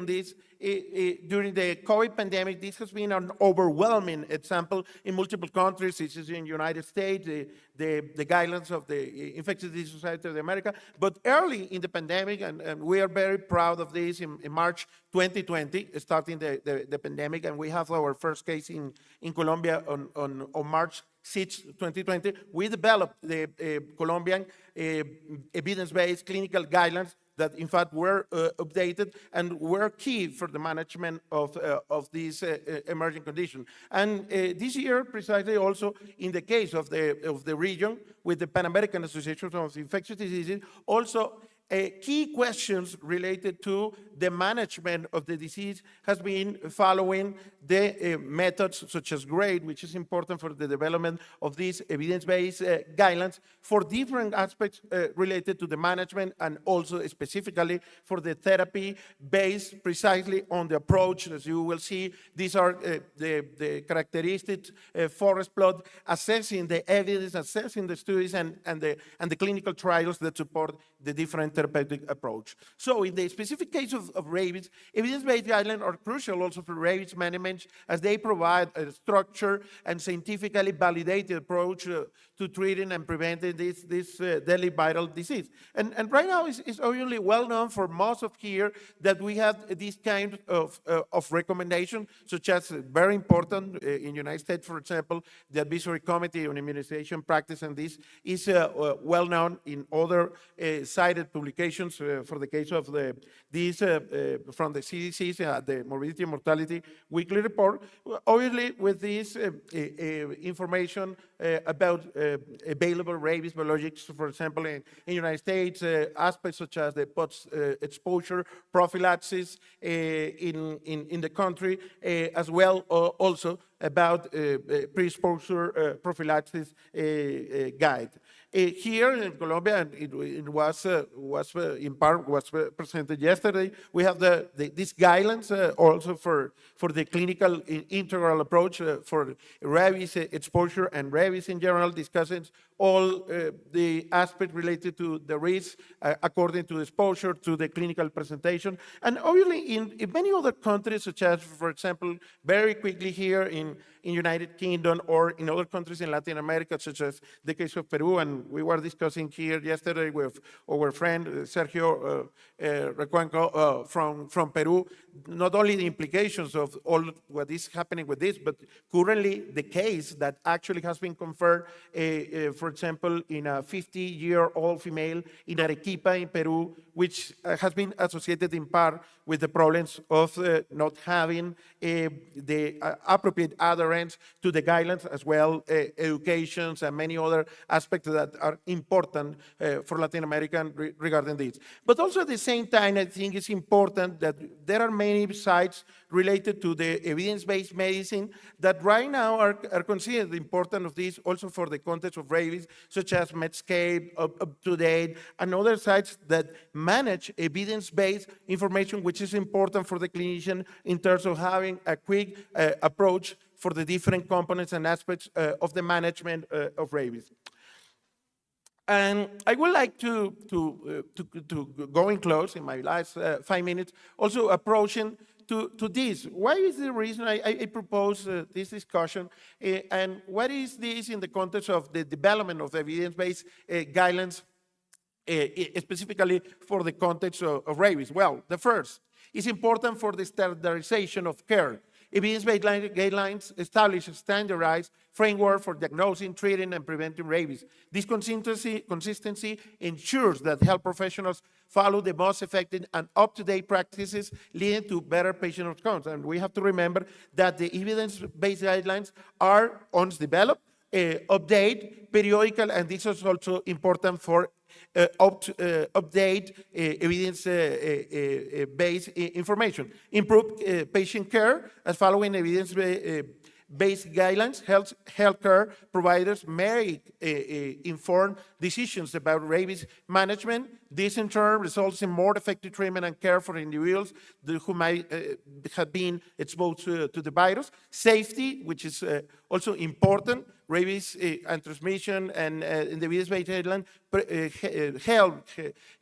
this, during the COVID pandemic, this has been an overwhelming example in multiple countries. This is in the United States, the guidelines of the Infectious Disease Society of America. But early in the pandemic, and we are very proud of this, in March 2020, starting the pandemic, and we have our first case in Colombia on March 6, 2020, we developed the Colombian evidence-based clinical guidelines that in fact were updated and were key for the management of this emerging condition. And this year, precisely also in the case of the region with the Pan American Association of Infectious Diseases, also key questions related to the management of the disease has been following the methods such as GRADE, which is important for the development of these evidence-based guidelines for different aspects related to the management, and also specifically for the therapy based precisely on the approach. As you will see, these are the characteristics, forest plot, assessing the evidence, assessing the studies, and the clinical trials that support the different therapeutic approach. So in the specific case of rabies, evidence-based guidelines are crucial also for rabies management, as they provide a structure and scientifically validated approach to treating and preventing this deadly viral disease. And right now it's obviously well known for most of here that we have this kind of recommendation, such as very important in the United States, for example, the Advisory Committee on Immunization Practice, and this is well known in other cited publications for the case of these from the CDC, the Morbidity and Mortality Weekly Report. Obviously, with this information about available rabies biologics, for example, in the United States, aspects such as the post-exposure prophylaxis in the country, as well also about pre-exposure prophylaxis guide. Here in Colombia, and it was in part presented yesterday, we have these guidelines also for the clinical integral approach for rabies exposure and rabies in general, discussing all the aspects related to the risk according to the exposure, to the clinical presentation. And obviously in many other countries, such as, for example, very quickly here in United Kingdom or in other countries in Latin America, such as the case of Peru, and we were discussing here yesterday with our friend Sergio Recuenco from Peru, not only the implications of all what is happening with this, but currently the case that actually has been conferred, for example, in a 50-year-old female in Arequipa in Peru, which has been associated in part with the problems of not having the appropriate adherence to the guidelines, as well educations and many other aspects that are important for Latin America regarding this. But also at the same time, I think it's important that there are many sites related to the evidence-based medicine that right now are considered important of this also for the context of rabies, such as Medscape, UpToDate, and other sites that manage evidence-based information, which is important for the clinician in terms of having a quick approach for the different components and aspects of the management of rabies. And I would like to go in close in my last 5 minutes, also approaching to this. Why is the reason I propose this discussion, and what is this in the context of the development of evidence-based guidelines, specifically for the context of rabies? Well, the first is important for the standardization of care. Evidence-based guidelines establish a standardized framework for diagnosing, treating, and preventing rabies. This consistency ensures that health professionals follow the most effective and up-to-date practices, leading to better patient outcomes. And we have to remember that the evidence-based guidelines are once developed, update periodical, and this is also important for update evidence-based information. Improve patient care as following evidence-based guidelines. Healthcare providers may inform decisions about rabies management. This in turn results in more effective treatment and care for individuals who might have been exposed to the virus. Safety, which is also important rabies and transmission and in the evidence-based headline,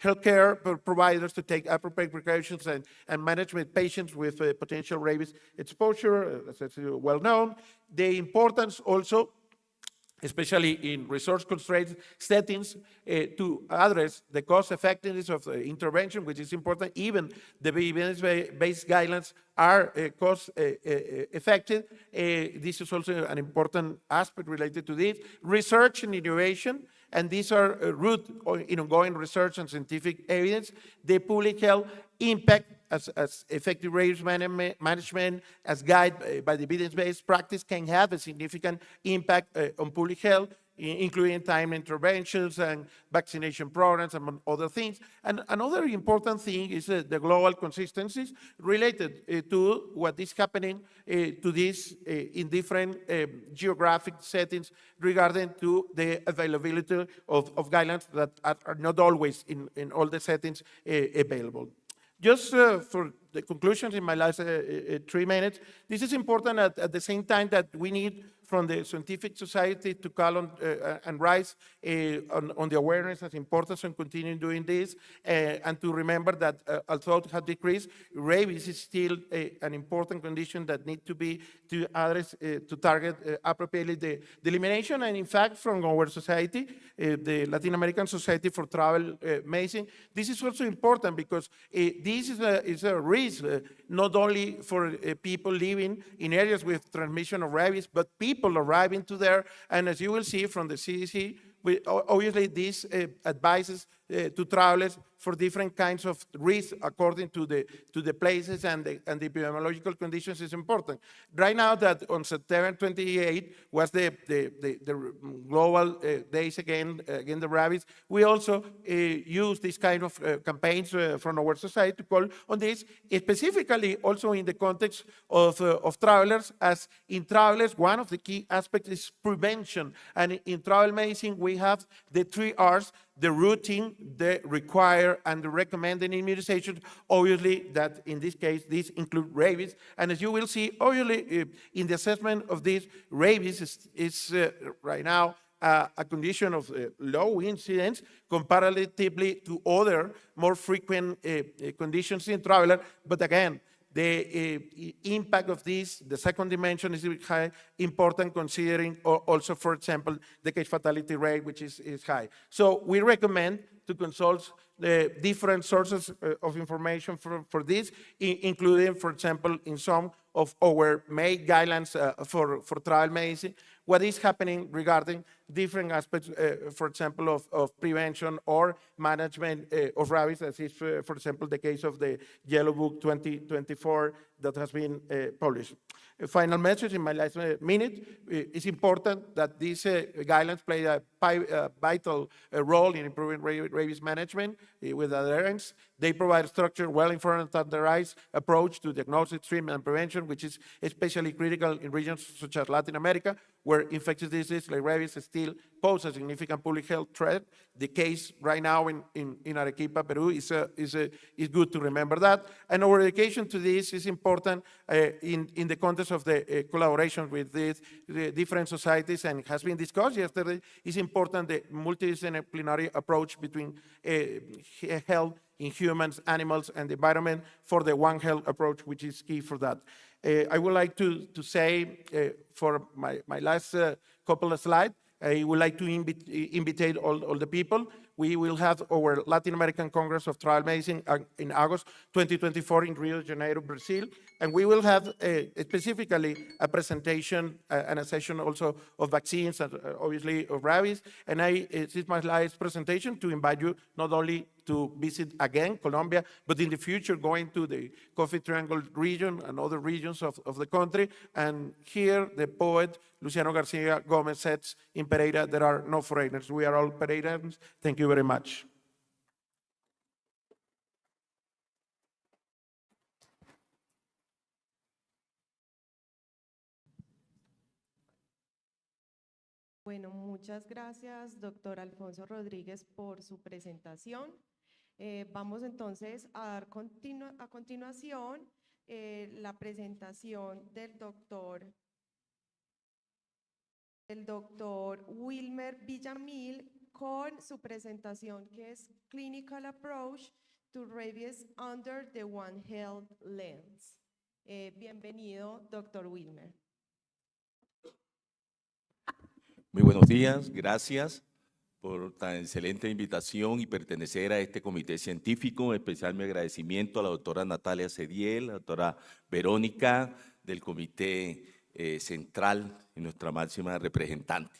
healthcare providers to take appropriate precautions and management patients with potential rabies exposure, as is well known. The importance also, especially in resource-constrained settings, to address the cost-effectiveness of the intervention, which is important. Even the evidence-based guidelines are cost-effective. This is also an important aspect related to this. Research and innovation, and these are root in ongoing research and scientific evidence. The public health impact as effective rabies management, as guided by the evidence-based practice, can have a significant impact on public health, including time interventions and vaccination programs, among other things. And another important thing is the global consistencies related to what is happening to this in different geographic settings regarding to the availability of guidelines that are not always in all the settings available. Just for the conclusions in my last 3 minutes, this is important at the same time that we need from the scientific society to call on and rise on the awareness of importance and continue doing this, and to remember that although it has decreased, rabies is still an important condition that need to be addressed to target appropriately the elimination. And in fact, from our society, the Latin American Society for Travel Medicine, this is also important because this is a risk not only for people living in areas with transmission of rabies, but people arriving to there. And as you will see from the CDC, obviously this advises to travelers for different kinds of risks according to the places and the epidemiological conditions is important. Right now, that on September 28 was the global days again the rabies, we also use this kind of campaigns from our society to call on this, specifically also in the context of travelers, as in travelers, one of the key aspects is prevention. And in travel medicine, we have the 3 R's, the routine, the require, and the recommended immunization. Obviously, that in this case, these include rabies. And as you will see, obviously, in the assessment of this, rabies is right now a condition of low incidence comparatively to other more frequent conditions in traveler. But again, the impact of this, the second dimension, is high, important considering also, for example, the case fatality rate, which is high. So we recommend to consult the different sources of information for this, including, for example, in some of our main guidelines for travel medicine, what is happening regarding different aspects, for example, of prevention or management of rabies, as is, for example, the case of the Yellow Book 2024 that has been published. A final message in my last minute. It's important that these guidelines play a vital role in improving rabies management with adherence. They provide structured, well-informed, and standardized approach to diagnosis, treatment, and prevention, which is especially critical in regions such as Latin America, where infectious diseases like rabies still pose a significant public health threat. The case right now in Arequipa, Peru, is good to remember that. And our dedication to this is important in the context of the collaboration with the different societies, and has been discussed yesterday. It's important the multidisciplinary approach between health in humans, animals, and the environment for the One Health approach, which is key for that. I would like to say for my last couple of slides, I would like to invite all the people. We will have our Latin American Congress of Travel Medicine in August 2024 in Rio de Janeiro, Brazil. And we will have specifically a presentation and a session also of vaccines and obviously of rabies. And this is my last presentation to invite you not only to visit again Colombia, but in the future going to the Coffee Triangle region and other regions of the country. And here the poet Luciano Garcia Gomez says in Pereira, there are no foreigners. We are all Pereirans. Thank you very much. Bueno, muchas gracias, doctor Alfonso Rodríguez, por su presentación. Vamos entonces a dar a continuación la presentación del doctor el doctor Wilmer Villamil con su presentación que es Clinical Approach to Rabies Under the One Health Lens. Bienvenido, doctor Wilmer. Muy buenos días, gracias por tan excelente invitación y pertenecer a este comité científico. Especial mi agradecimiento a la doctora Natalia Cediel, la doctora Verónica del comité central y nuestra máxima representante.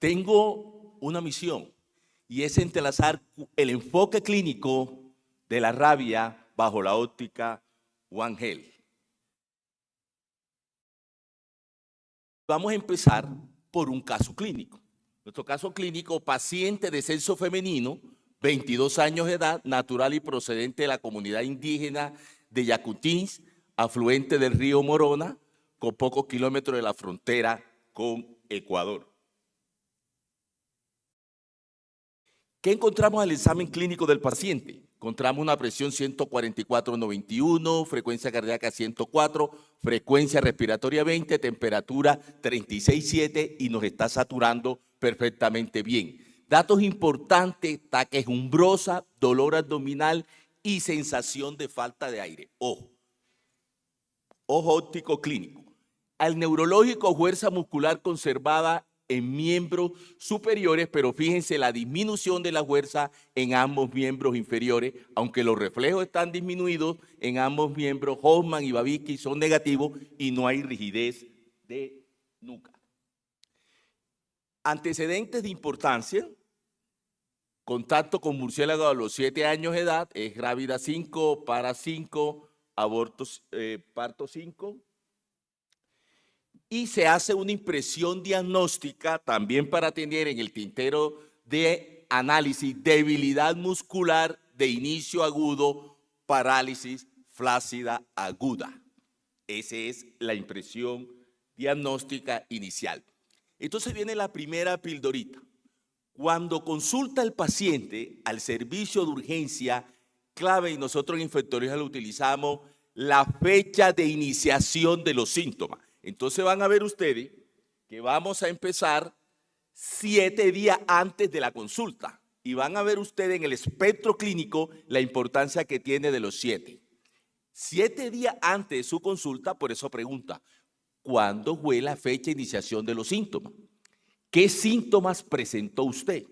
Tengo una misión y es entrelazar el enfoque clínico de la rabia bajo la óptica One Health. Vamos a empezar por un caso clínico. Nuestro caso clínico, paciente de sexo femenino, 22 años de edad, natural y procedente de la comunidad indígena de Yacutins, afluente del río Morona, con pocos kilómetros de la frontera con Ecuador. ¿Qué encontramos al examen clínico del paciente? Encontramos una presión 144/91, frecuencia cardíaca 104, frecuencia respiratoria 20, temperatura 36,7 y nos está saturando perfectamente bien. Datos importantes, taquejumbrosa, dolor abdominal y sensación de falta de aire. Ojo óptico clínico. Al neurológico, fuerza muscular conservada en miembros superiores, pero fíjense la disminución de la fuerza en ambos miembros inferiores, aunque los reflejos están disminuidos en ambos miembros, Hoffman y Babinski son negativos y no hay rigidez de nuca. Antecedentes de importancia: contacto con murciélago a los 7 años de edad, es grávida 5, para 5, abortos, parto 5. Y se hace una impresión diagnóstica también para tener en el tintero de análisis debilidad muscular de inicio agudo, parálisis flácida aguda. Esa es la impresión diagnóstica inicial. Entonces viene la primera pildorita. Cuando consulta el paciente al servicio de urgencia, clave, y nosotros en infectología lo utilizamos, la fecha de iniciación de los síntomas. Entonces van a ver ustedes que vamos a empezar 7 días antes de la consulta y van a ver ustedes en el espectro clínico la importancia que tiene de los 7. 7 días antes de su consulta, por eso pregunta, ¿cuándo fue la fecha de iniciación de los síntomas? ¿Qué síntomas presentó usted?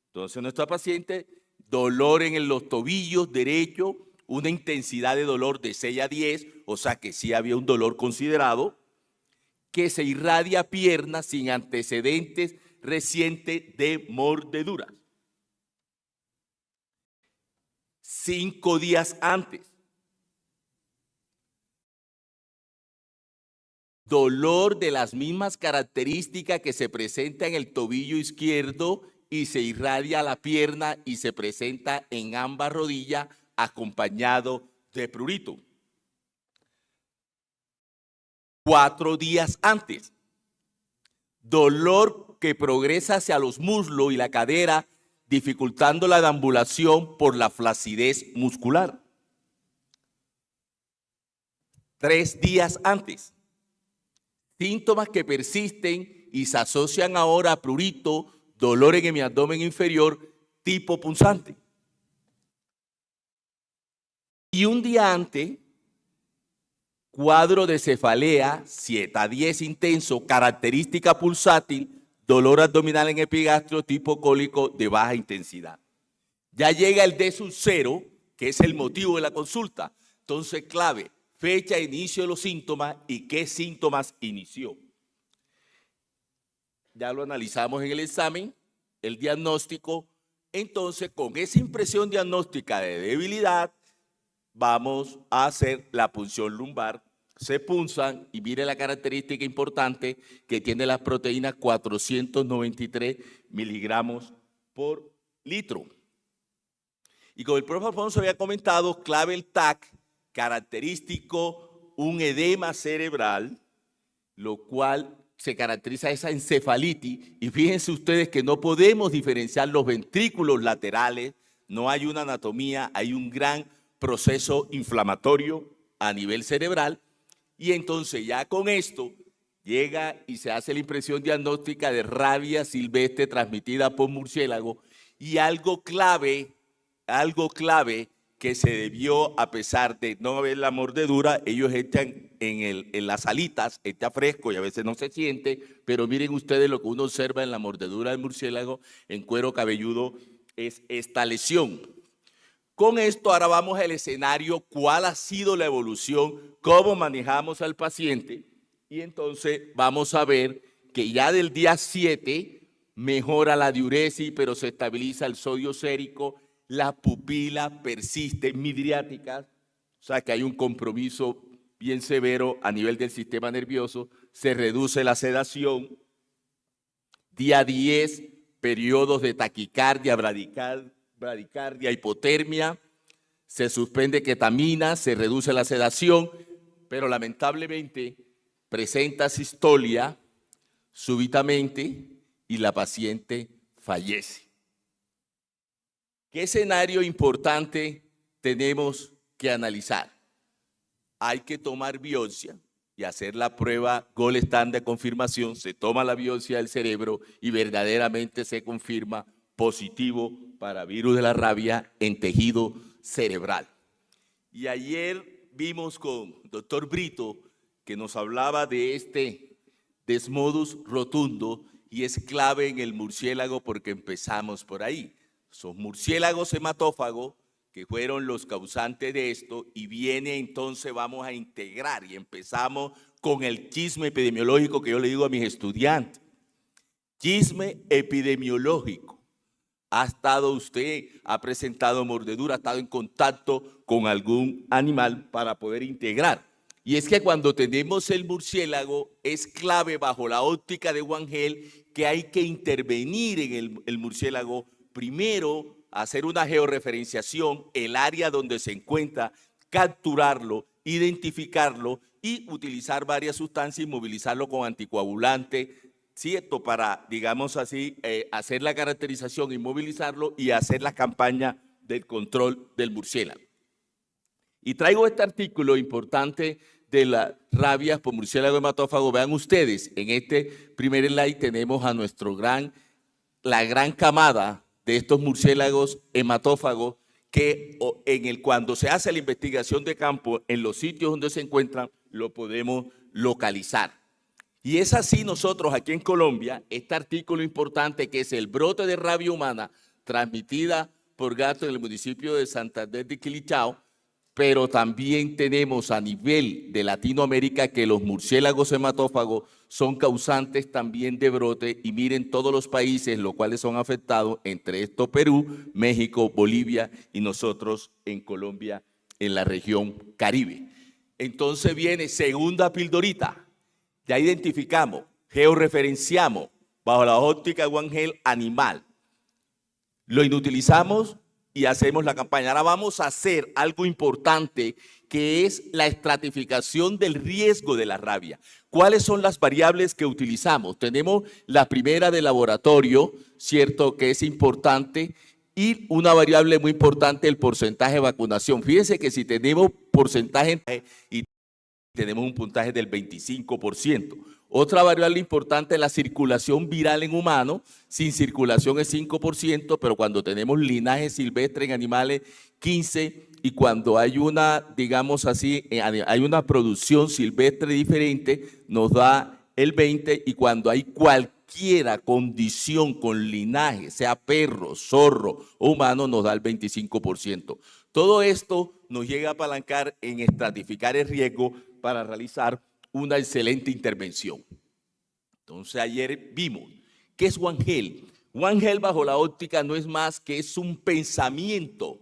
Entonces nuestra paciente, dolor en los tobillos derecho, una intensidad de dolor de 6 a 10, o sea que sí había un dolor considerado, que se irradia a piernas sin antecedentes recientes de mordeduras. 5 días antes, dolor de las mismas características que se presenta en el tobillo izquierdo y se irradia a la pierna y se presenta en ambas rodillas acompañado de prurito. 4 días antes, dolor que progresa hacia los muslos y la cadera, dificultando la deambulación por la flacidez muscular. 3 días antes, síntomas que persisten y se asocian ahora a prurito, dolor en mi abdomen inferior, tipo punzante. Y un día antes, cuadro de cefalea 7 a 10 intenso, característica pulsátil, dolor abdominal en epigastrio, tipo cólico de baja intensidad. Ya llega el D0, que es el motivo de la consulta. Entonces, clave, fecha de inicio de los síntomas y qué síntomas inició. Ya lo analizamos en el examen, el diagnóstico. Entonces, con esa impresión diagnóstica de debilidad, vamos a hacer la punción lumbar. Se punzan y mire la característica importante que tiene las proteínas 493 miligramos por litro. Y como el profe Alfonso había comentado, clave el TAC, característico un edema cerebral, lo cual se caracteriza esa encefalitis. Y fíjense ustedes que no podemos diferenciar los ventrículos laterales, no hay una anatomía, hay un gran proceso inflamatorio a nivel cerebral. Y entonces ya con esto llega y se hace la impresión diagnóstica de rabia silvestre transmitida por murciélago, y algo clave que se debió, a pesar de no haber la mordedura, ellos echan en las alitas, echa fresco y a veces no se siente, pero miren ustedes lo que uno observa en la mordedura del murciélago en cuero cabelludo es esta lesión. Con esto ahora vamos al escenario, cuál ha sido la evolución, cómo manejamos al paciente, y entonces vamos a ver que ya del día 7 mejora la diuresis, pero se estabiliza el sodio sérico, la pupila persiste midriática, o sea que hay un compromiso bien severo a nivel del sistema nervioso, se reduce la sedación, día 10, periodos de taquicardia, bradicardia, hipotermia, se suspende ketamina, se reduce la sedación, pero lamentablemente presenta sistolia súbitamente y la paciente fallece. ¿Qué escenario importante tenemos que analizar? Hay que tomar biopsia y hacer la prueba gold standard de confirmación. Se toma la biopsia del cerebro y verdaderamente se confirma positivo para virus de la rabia en tejido cerebral. Y ayer vimos con el doctor Brito que nos hablaba de este desmodus rotundo, y es clave en el murciélago porque empezamos por ahí. Son murciélagos hematófagos que fueron los causantes de esto, y viene entonces, vamos a integrar y empezamos con el chisme epidemiológico que yo le digo a mis estudiantes. Chisme epidemiológico. ¿Ha estado usted, ha presentado mordedura, ha estado en contacto con algún animal para poder integrar? Y es que cuando tenemos el murciélago es clave bajo la óptica de Wangel que hay que intervenir en el murciélago. Primero, hacer una georreferenciación, el área donde se encuentra, capturarlo, identificarlo y utilizar varias sustancias y movilizarlo con anticoagulante, ¿cierto? Para, digamos así, hacer la caracterización, inmovilizarlo y hacer la campaña del control del murciélago. Y traigo este artículo importante de las rabias por murciélago hematófago. Vean ustedes, en este primer slide tenemos a la gran camada de estos murciélagos hematófagos que cuando se hace la investigación de campo, en los sitios donde se encuentran, lo podemos localizar. Y es así nosotros aquí en Colombia, este artículo importante que es el brote de rabia humana transmitida por gato en el municipio de Santander de Quilichao, pero también tenemos a nivel de Latinoamérica que los murciélagos hematófagos son causantes también de brote, y miren todos los países los cuales son afectados, entre estos Perú, México, Bolivia y nosotros en Colombia, en la región Caribe. Entonces viene segunda pildorita, ya identificamos, georreferenciamos bajo la óptica de Wangel animal, lo inutilizamos y hacemos la campaña. Ahora vamos a hacer algo importante que es la estratificación del riesgo de la rabia. ¿Cuáles son las variables que utilizamos? Tenemos la primera de laboratorio, ¿cierto? Que es importante, y una variable muy importante, el porcentaje de vacunación. Fíjense que si tenemos porcentaje y tenemos un puntaje del 25%. Otra variable importante es la circulación viral en humanos. Sin circulación es 5%, pero cuando tenemos linaje silvestre en animales, 15%, y cuando hay una, digamos así, hay una producción silvestre diferente, nos da el 20%, y cuando hay cualquiera condición con linaje, sea perro, zorro o humano, nos da el 25%. Todo esto nos llega a apalancar en estratificar el riesgo para realizar una excelente intervención. Entonces ayer vimos, ¿qué es Wangel? Wangel bajo la óptica no es más que es un pensamiento,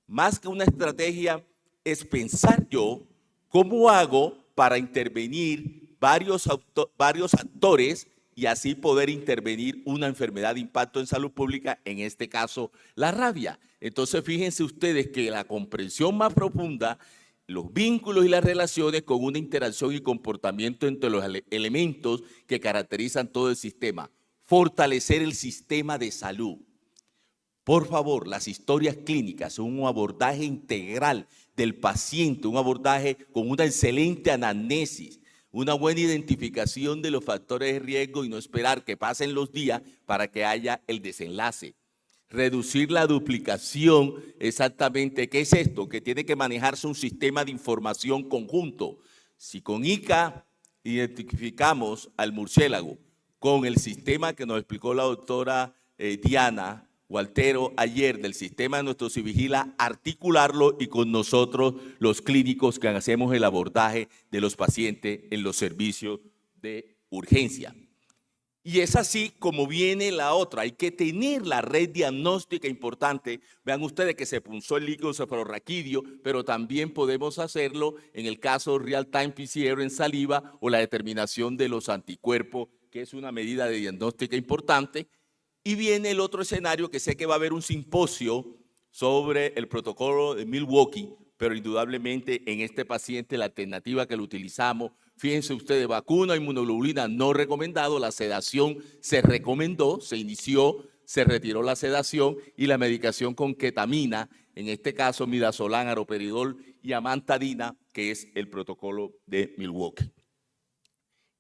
más que una estrategia, es pensar yo cómo hago para intervenir varios actores y así poder intervenir una enfermedad de impacto en salud pública, en este caso la rabia. Entonces fíjense ustedes que la comprensión más profunda, los vínculos y las relaciones con una interacción y comportamiento entre los elementos que caracterizan todo el sistema. Fortalecer el sistema de salud. Por favor, las historias clínicas son un abordaje integral del paciente, un abordaje con una excelente anamnesis, una buena identificación de los factores de riesgo y no esperar que pasen los días para que haya el desenlace. Reducir la duplicación, exactamente, ¿qué es esto? Que tiene que manejarse un sistema de información conjunto. Si con ICA identificamos al murciélago con el sistema que nos explicó la doctora Diana Gualtero ayer del sistema de nuestro Civigila, articularlo y con nosotros los clínicos que hacemos el abordaje de los pacientes en los servicios de urgencia. Y es así como viene la otra. Hay que tener la red diagnóstica importante. Vean ustedes que se punzó el líquido cefalorraquídeo, pero también podemos hacerlo en el caso real-time PCR en saliva o la determinación de los anticuerpos, que es una medida de diagnóstica importante. Y viene el otro escenario, que sé que va a haber un simposio sobre el protocolo de Milwaukee, pero indudablemente en este paciente la alternativa que lo utilizamos, fíjense ustedes, vacuna, inmunoglobulina no recomendado, la sedación se recomendó, se inició, se retiró la sedación y la medicación con ketamina, en este caso midazolam, aroperidol y amantadina, que es el protocolo de Milwaukee.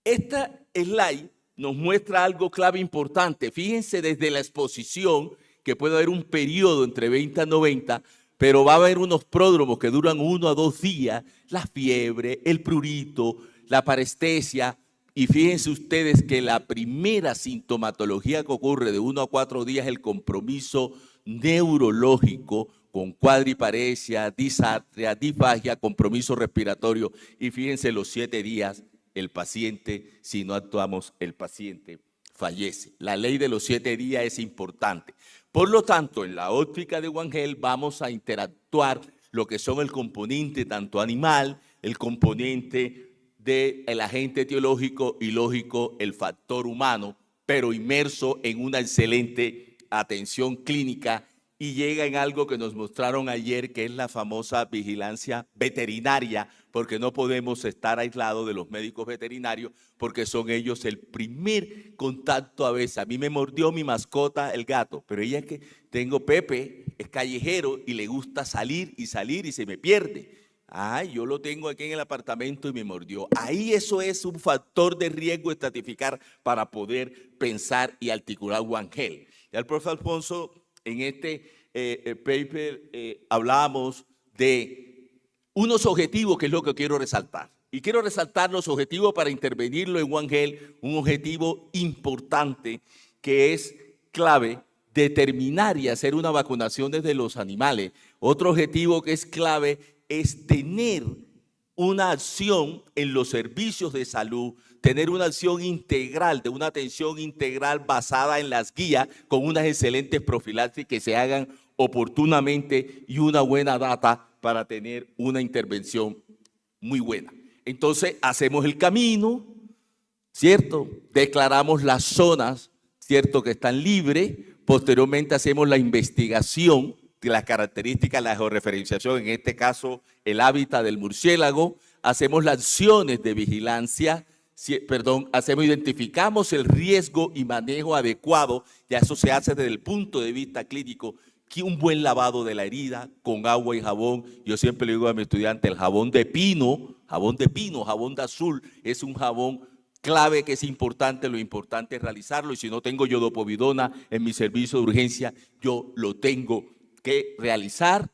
Esta slide nos muestra algo clave importante. Fíjense desde la exposición que puede haber un periodo entre 20 a 90, pero va a haber unos pródromos que duran 1 a 2 días, la fiebre, el prurito, la parestesia, y fíjense ustedes que la primera sintomatología que ocurre de 1 a 4 días es el compromiso neurológico con cuadriparesia, disartria, disfagia, compromiso respiratorio, y fíjense los 7 días el paciente, si no actuamos, el paciente fallece. La ley de los 7 días es importante. Por lo tanto, en la óptica de One Health vamos a interactuar lo que son el componente tanto animal, el componente del agente etiológico y lógico, el factor humano, pero inmerso en una excelente atención clínica y llega en algo que nos mostraron ayer, que es la famosa vigilancia veterinaria, porque no podemos estar aislados de los médicos veterinarios, porque son ellos el primer contacto a veces. A mí me mordió mi mascota, el gato, pero ella es que tengo Pepe, es callejero y le gusta salir y se me pierde. Ay, yo lo tengo aquí en el apartamento y me mordió. Ahí eso es un factor de riesgo estratificar para poder pensar y articular One Health. Ya el profesor Alfonso en este paper hablábamos de unos objetivos, que es lo que quiero resaltar. Y quiero resaltar los objetivos para intervenirlo en One Health, un objetivo importante que es clave, determinar y hacer una vacunación desde los animales. Otro objetivo que es clave es tener una acción en los servicios de salud, tener una acción integral, de una atención integral basada en las guías, con unas excelentes profilaxis que se hagan oportunamente y una buena data para tener una intervención muy buena. Entonces, hacemos el camino, ¿cierto? Declaramos las zonas, ¿cierto?, que están libres. Posteriormente hacemos la investigación de las características, la georreferenciación, en este caso el hábitat del murciélago. Hacemos las acciones de vigilancia, identificamos el riesgo y manejo adecuado, ya eso se hace desde el punto de vista clínico, que un buen lavado de la herida con agua y jabón. Yo siempre le digo a mi estudiante, el jabón de pino, jabón de azul, es un jabón clave que es importante, lo importante es realizarlo, y si no tengo yodopovidona en mi servicio de urgencia, yo lo tengo que realizar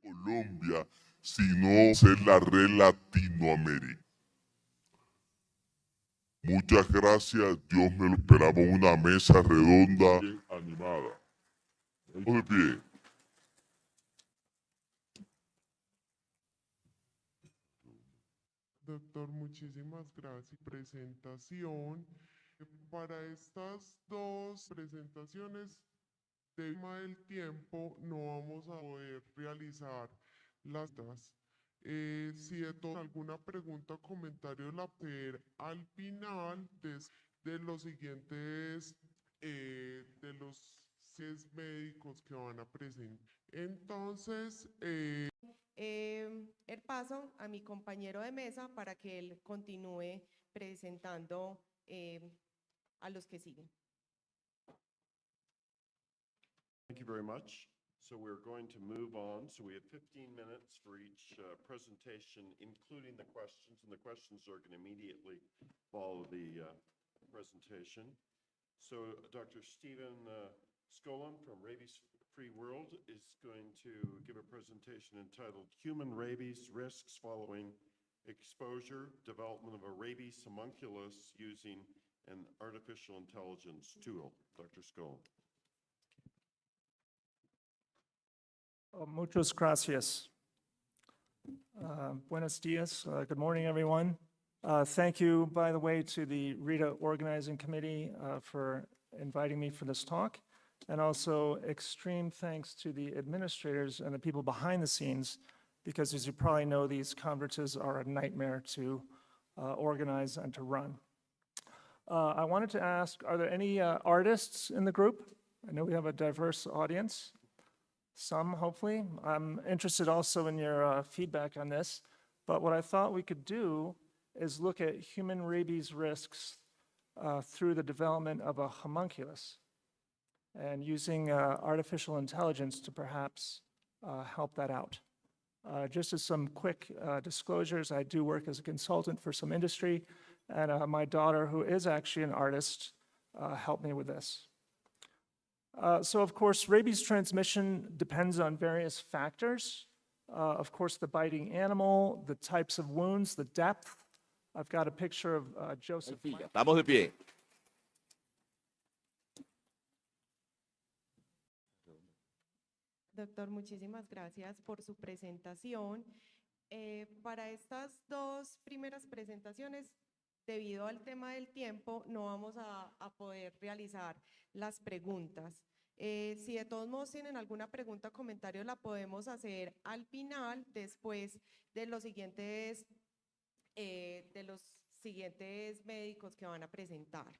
Colombia, sino ser la red Latinoamérica. Muchas gracias, Dios me lo esperaba, una mesa redonda bien animada. Vamos de pie. Doctor, muchísimas gracias. Presentación. Para estas dos presentaciones, tema del tiempo, no vamos a poder realizar las dos. Si de todo alguna pregunta o comentario la puede al final de los siguientes, de los 6 médicos que van a presentar. Entonces, el paso a mi compañero de mesa para que él continúe presentando a los que siguen. Thank you very much. So we're going to move on. So we have 15 minutes for each presentation, including the questions, and the questions are going to immediately follow the presentation. So Dr. Stephen Skolin from Rabies Free World is going to give a presentation entitled Human Rabies Risks Following Exposure, Development of a Rabies Homunculus Using an Artificial Intelligence Tool. Dr. Skolin. Muchas gracias. Buenos dias. Good morning, everyone. Thank you, by the way, to the RITA Organizing Committee for inviting me for this talk. And also extreme thanks to the administrators and the people behind the scenes, because as you probably know, these conferences are a nightmare to organize and to run. I wanted to ask, are there any artists in the group? I know we have a diverse audience. Some, hopefully. I'm interested also in your feedback on this. But what I thought we could do is look at human rabies risks through the development of a homunculus and using artificial intelligence to perhaps help that out. Just as some quick disclosures, I do work as a consultant for some industry, and my daughter, who is actually an artist, helped me with this. So of course, rabies transmission depends on various factors. Of course, the biting animal, the types of wounds, the depth. I've got a picture of Joseph. Estamos de pie. Doctor, muchísimas gracias por su presentación. Para estas dos primeras presentaciones, debido al tema del tiempo, no vamos a poder realizar las preguntas. Si de todos modos tienen alguna pregunta o comentario, la podemos hacer al final, después de los siguientes médicos que van a presentar.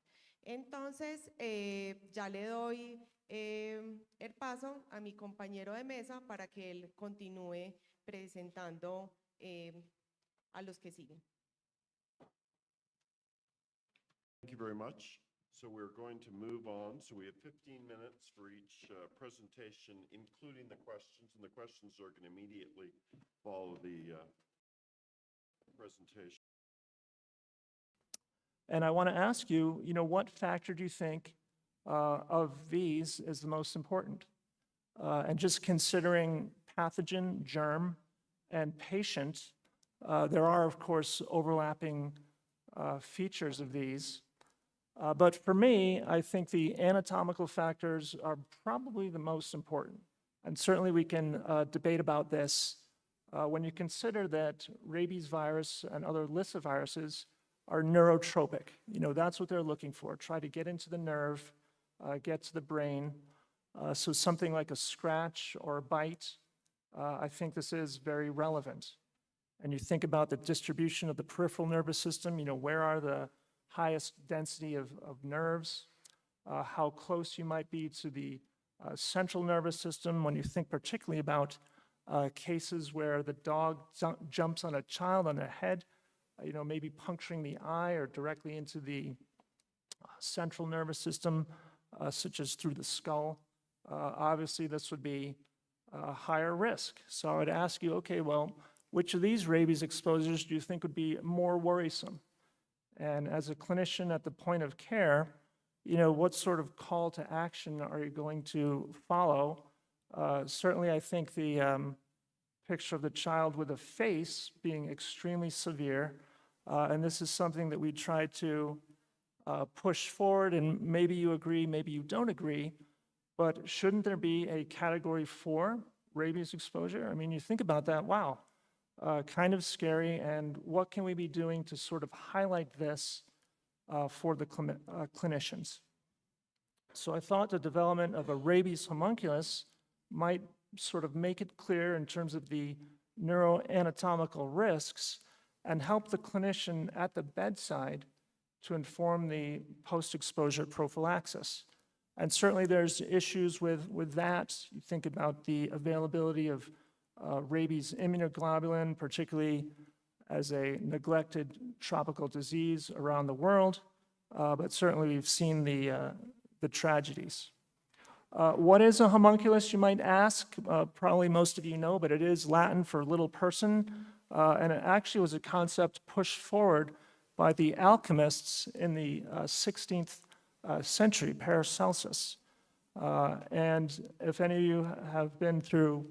Entonces, ya le doy el paso a mi compañero de mesa para que él continúe presentando a los que siguen. Thank you very much. So we're going to move on. So we have 15 minutes for each presentation, including the questions, and the questions are going to immediately follow the presentation. And I want to ask you, what factor do you think of these is the most important? And just considering pathogen, germ, and patient, there are, of course, overlapping features of these. But for me, I think the anatomical factors are probably the most important. And certainly we can debate about this when you consider that rabies virus and other lyssaviruses are neurotropic. That's what they're looking for. Try to get into the nerve, get to the brain. So something like a scratch or a bite, I think this is very relevant. And you think about the distribution of the peripheral nervous system, where are the highest density of nerves, how close you might be to the central nervous system when you think particularly about cases where the dog jumps on a child on the head, maybe puncturing the eye or directly into the central nervous system, such as through the skull. Obviously, this would be a higher risk. So I would ask you, okay, well, which of these rabies exposures do you think would be more worrisome? And as a clinician at the point of care, what sort of call to action are you going to follow? Certainly, I think the picture of the child with a face being extremely severe. And this is something that we try to push forward, and maybe you agree, maybe you don't agree, but shouldn't there be a category 4 rabies exposure? I mean, you think about that, wow, kind of scary, and what can we be doing to sort of highlight this for the clinicians? So I thought the development of a rabies homunculus might sort of make it clear in terms of the neuroanatomical risks and help the clinician at the bedside to inform the post-exposure prophylaxis. And certainly there's issues with that. You think about the availability of rabies immunoglobulin, particularly as a neglected tropical disease around the world, but certainly we've seen the tragedies. What is a homunculus, you might ask? Probably most of you know, but it is Latin for little person, and it actually was a concept pushed forward by the alchemists in the 16th century, Paracelsus. And if any of you have been through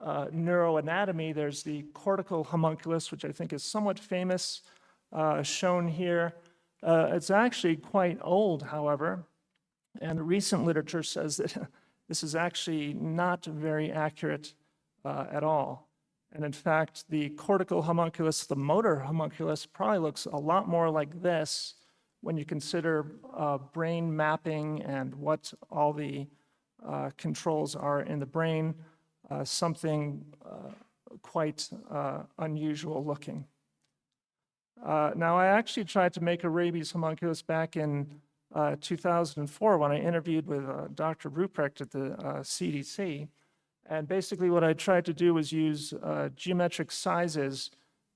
neuroanatomy, there's the cortical homunculus, which I think is somewhat famous, shown here. It's actually quite old, however, and recent literature says that this is actually not very accurate at all. And in fact, the cortical homunculus, the motor homunculus, probably looks a lot more like this when you consider brain mapping and what all the controls are in the brain, something quite unusual looking. Now, I actually tried to make a rabies homunculus back in 2004 when I interviewed with Dr. Ruprecht at the CDC. And basically what I tried to do was use geometric sizes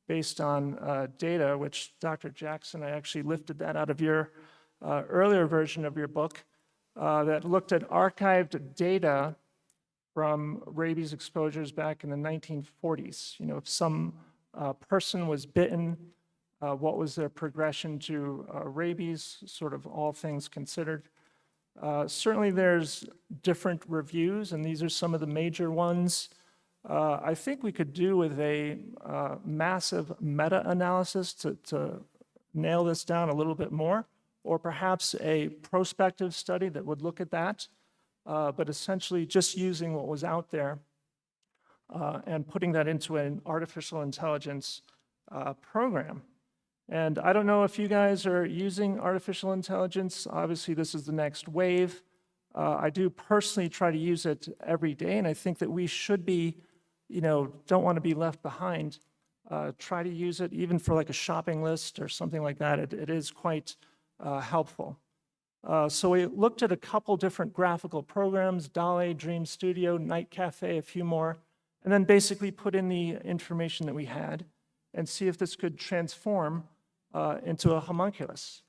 based on data, which Dr. Jackson, I actually lifted that out of your earlier version of your book, that looked at archived data from rabies exposures back in the 1940s. You know, if some person was bitten, what was their progression to rabies, sort of all things considered. Certainly there's different reviews, and these are some of the major ones. I think we could do with a massive meta-analysis to nail this down a little bit more, or perhaps a prospective study that would look at that, but essentially just using what was out there and putting that into an artificial intelligence program. And I don't know if you guys are using artificial intelligence. Obviously, this is the next wave. I do personally try to use it every day, and I think that we should be, you know, don't want to be left behind. Try to use it even for like a shopping list or something like that. It is quite helpful. So we looked at a couple different graphical programs, DALL-E, Dream Studio, Night Cafe, a few more, and then basically put in the information that we had and see if this could transform into a homunculus.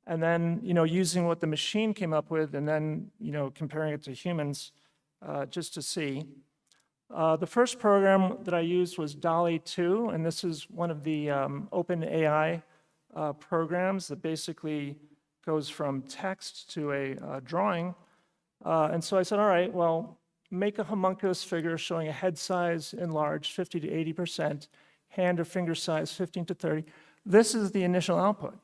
And then, you know, using what the machine came up with and then, you know, comparing it to humans just to see. The first program that I used was DALL-E 2, and this is one of the OpenAI programs that basically goes from text to a drawing. And so I said, all right, well, make a homunculus figure showing a head size enlarged 50 to 80%, hand or finger size 15 to 30. This is the initial output.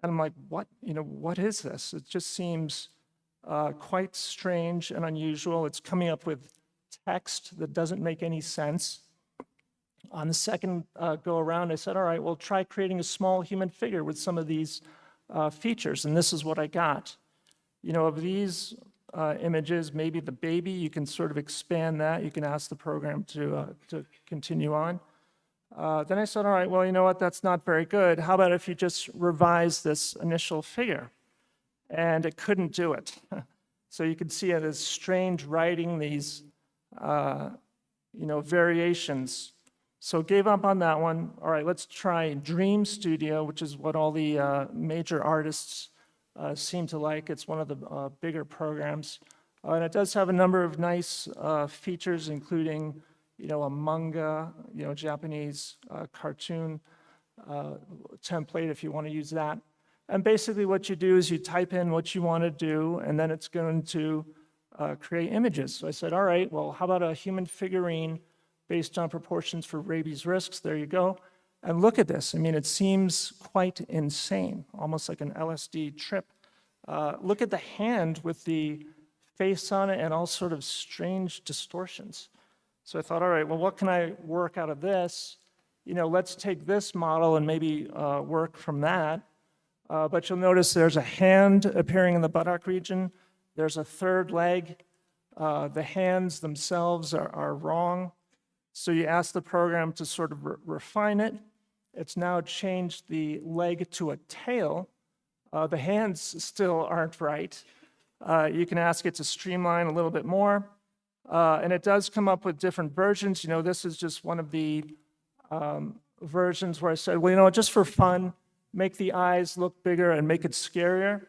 And I'm like, what? You know, what is this? It just seems quite strange and unusual. It's coming up with text that doesn't make any sense. On the second go around, I said, all right, well, try creating a small human figure with some of these features. And this is what I got. You know, of these images, maybe the baby, you can sort of expand that. You can ask the program to continue on. Then I said, all right, well, you know what, that's not very good. How about if you just revise this initial figure? And it couldn't do it. So you can see it as strange writing, these, you know, variations. So gave up on that one. All right, let's try Dream Studio, which is what all the major artists seem to like. It's one of the bigger programs. And it does have a number of nice features, including, you know, a manga, you know, Japanese cartoon template if you want to use that. And basically what you do is you type in what you want to do, and then it's going to create images. So I said, all right, well, how about a human figurine based on proportions for rabies risks. There you go. And look at this. I mean, it seems quite insane, almost like an LSD trip. Look at the hand with the face on it and all sort of strange distortions. So I thought, all right, well, what can I work out of this? Let's take this model and maybe work from that. But you'll notice there's a hand appearing in the buttock region. There's a third leg. The hands themselves are wrong. So you ask the program to sort of refine it. It's now changed the leg to a tail. The hands still aren't right. You can ask it to streamline a little bit more. And it does come up with different versions. This is just one of the versions where I said, well, just for fun, make the eyes look bigger and make it scarier.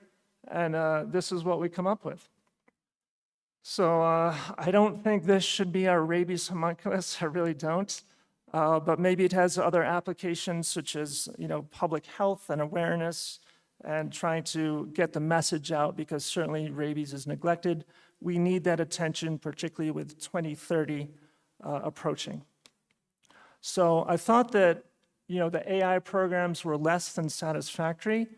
And this is what we come up with. So I don't think this should be our rabies homunculus. I really don't. But maybe it has other applications such as, public health and awareness and trying to get the message out, because certainly rabies is neglected. We need that attention, particularly with 2030 approaching. So I thought that, the AI programs were less than satisfactory.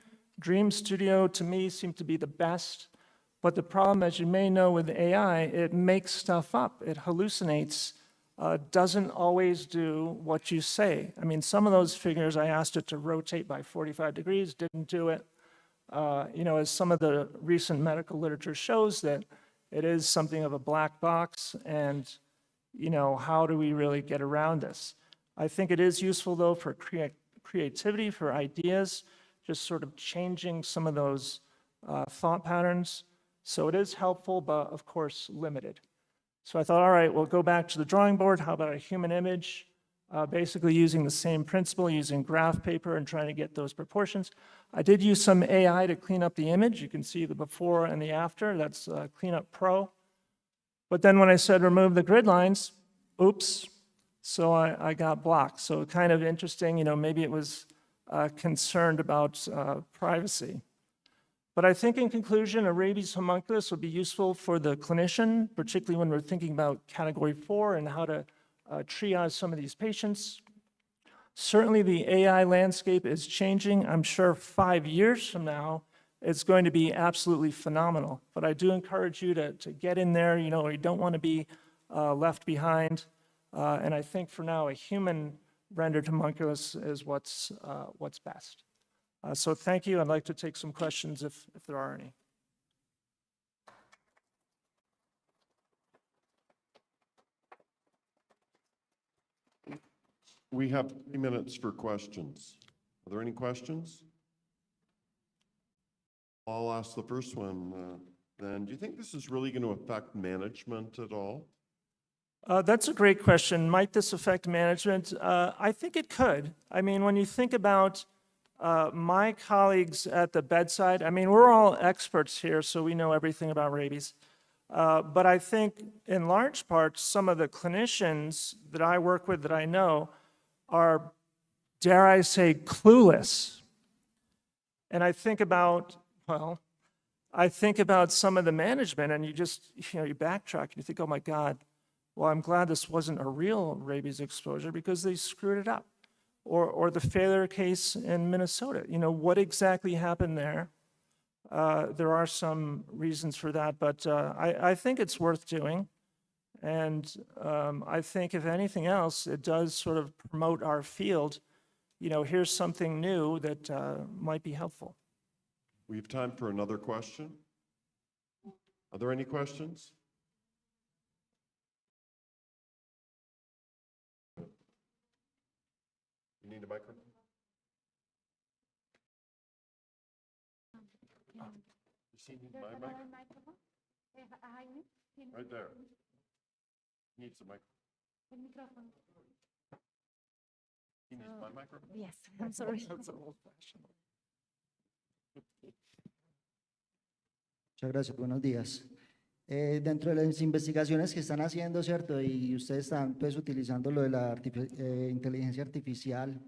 Dream Studio, to me, seemed to be the best. But the problem, as you may know with AI, it makes stuff up. It hallucinates, doesn't always do what you say. I mean, some of those figures, I asked it to rotate by 45 degrees, didn't do it. As some of the recent medical literature shows, that it is something of a black box, and, how do we really get around this? I think it is useful, though, for creativity, for ideas, just sort of changing some of those thought patterns. So it is helpful, but of course, limited. So I thought, all right, we'll go back to the drawing board. How about a human image? Basically using the same principle, using graph paper and trying to get those proportions. I did use some AI to clean up the image. You can see the before and the after. That's Cleanup Pro. But then when I said remove the grid lines, oops, so I got blocked. So kind of interesting, maybe it was concerned about privacy. But I think in conclusion, a rabies homunculus would be useful for the clinician, particularly when we're thinking about category 4 and how to triage some of these patients. Certainly the AI landscape is changing. I'm sure 5 years from now, it's going to be absolutely phenomenal. But I do encourage you to get in there. You don't want to be left behind. And I think for now, a human rendered homunculus is what's best. So thank you. I'd like to take some questions if there are any. We have 3 minutes for questions. Are there any questions? I'll ask the first one then. Do you think this is really going to affect management at all? That's a great question. Might this affect management? I think it could. I mean, when you think about my colleagues at the bedside, I mean, we're all experts here, so we know everything about rabies. But I think in large part, some of the clinicians that I work with that I know are, dare I say, clueless. And I think about, some of the management, and you just, you backtrack and you think, oh my God, well, I'm glad this wasn't a real rabies exposure because they screwed it up. Or the failure case in Minnesota. What exactly happened there? There are some reasons for that, but I think it's worth doing. And I think if anything else, it does sort of promote our field. Here's something new that might be helpful. We have time for another question. Are there any questions? You need a microphone? You see my microphone? Right there. Needs a microphone. He needs my microphone? Yes, I'm sorry. Muchas gracias, buenos días. Dentro de las investigaciones que están haciendo, ¿cierto? Y ustedes están pues utilizando lo de la inteligencia artificial,